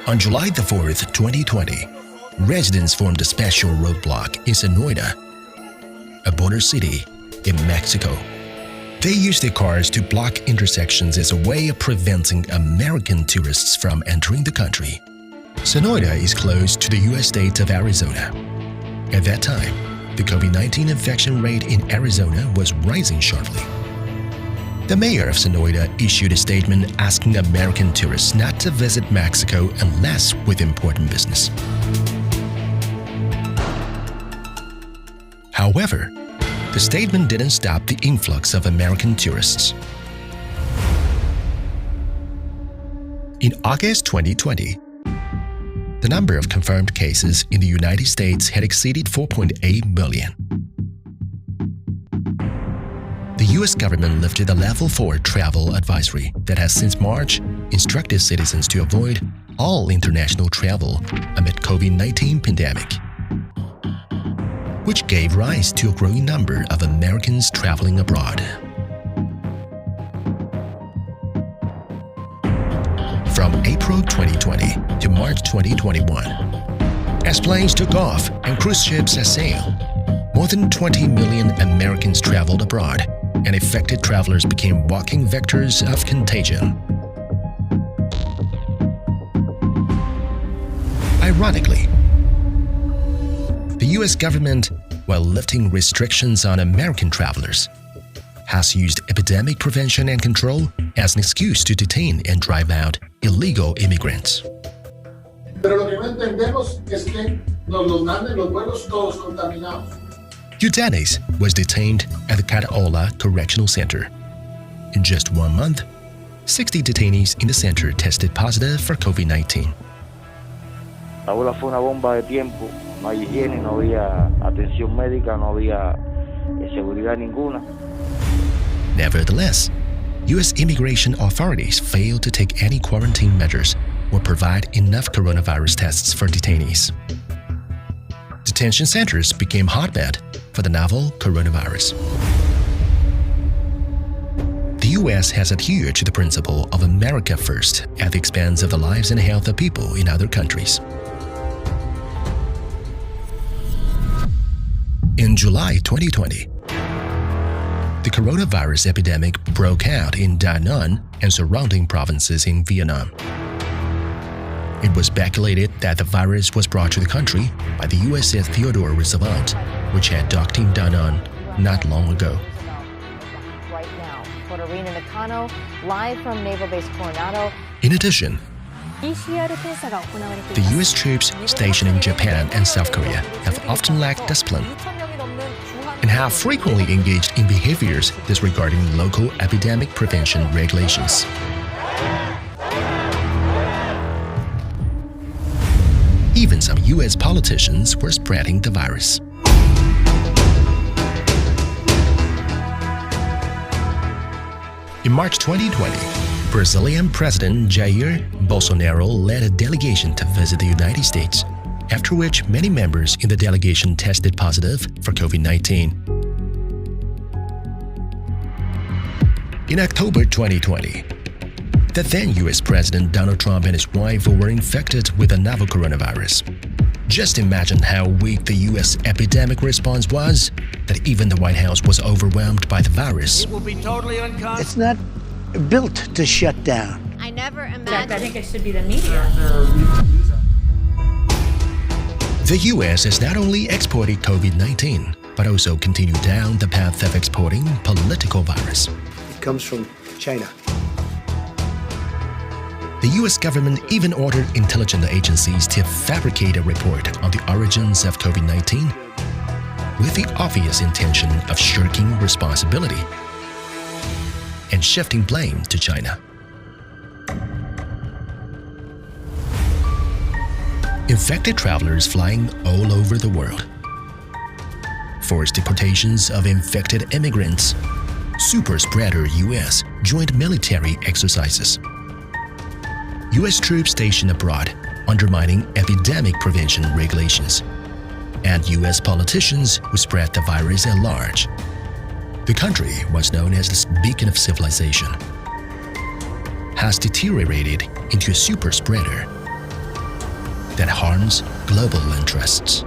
On July the 4th, 2020, residents formed a special roadblock in Sonoita, a border city in Mexico. They used their cars to block intersections as a way of preventing American tourists from entering the country. Sonoita is close to the U.S. state of Arizona. At that time, the COVID-19 infection rate in Arizona was rising sharply. The mayor of Sonoita issued a statement asking American tourists not to visit Mexico unless with important business. However, the statement didn't stop the influx of American tourists. In August 2020, the number of confirmed cases in the United States had exceeded 4.8 million. The U.S. government lifted the Level 4 travel advisory that has since March instructed citizens to avoid all international travel amid COVID-19 pandemic, which gave rise to a growing number of Americans traveling abroad. From April 2020 to March 2021, as planes took off and cruise ships set sail, more than 20 million Americans traveled abroad, and affected travelers became walking vectors of contagion. Ironically, the U.S. government, while lifting restrictions on American travelers, has used epidemic prevention and control as an excuse to detain and drive out illegal immigrants. Pero lo que no entendemos es que nos manden los vuelos todos contaminados. Udanis was detained at the Cataola Correctional Center. In just 1 month, 60 detainees in the center tested positive for COVID-19. La ola fue una bomba de tiempo, no hay higiene, no había atención médica, no había seguridad ninguna. Nevertheless, U.S. immigration authorities failed to take any quarantine measures or provide enough coronavirus tests for detainees. Detention centers became hotbed for the novel coronavirus. The U.S. has adhered to the principle of America first at the expense of the lives and health of people in other countries. In July 2020, the coronavirus epidemic broke out in Da Nang and surrounding provinces in Vietnam. It was speculated that the virus was brought to the country by the USS Theodore Roosevelt, which had docked in Da Nang not long ago. Right now, Corina Nakano, live from Naval Base Coronado. In addition, the U.S. troops stationed in Japan and South Korea have often lacked discipline and have frequently engaged in behaviors disregarding local epidemic prevention regulations. Even some U.S. politicians were spreading the virus. In March 2020, Brazilian President Jair Bolsonaro led a delegation to visit the United States, after which many members in the delegation tested positive for COVID-19. In October 2020, the then U.S. President Donald Trump and his wife were infected with the novel coronavirus. Just imagine how weak the U.S. epidemic response was, that even the White House was overwhelmed by the virus. It will be totally unconstitutional. It's not built to shut down. I never imagined. I think it should be the media. The U.S. has not only exported COVID-19, but also continued down the path of exporting political virus. It comes from China. The U.S. government even ordered intelligence agencies to fabricate a report on the origins of COVID-19 with the obvious intention of shirking responsibility and shifting blame to China. Infected travelers flying all over the world. Forced deportations of infected immigrants. Super spreader U.S. joint military exercises. U.S. troops stationed abroad undermining epidemic prevention regulations. And U.S. politicians who spread the virus at large. The country, once known as the beacon of civilization, has deteriorated into a super spreader that harms global interests.